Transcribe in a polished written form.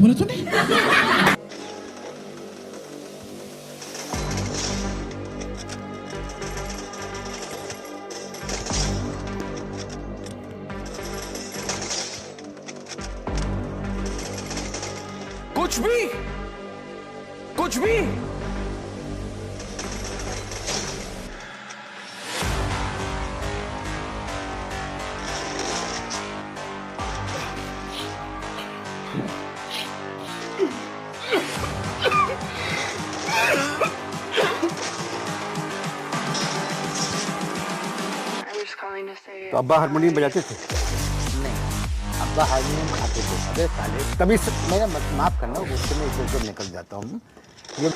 बोला तूने? कुछ भी, कुछ भी। तो अब्बा हारमोनियम बजाते थे? नहीं, अब्बा हारमोनियम खाते थे। अबे साले, तभी मेरा माफ करना, गुस्से में इधर उधर निकल जाता हूँ। ये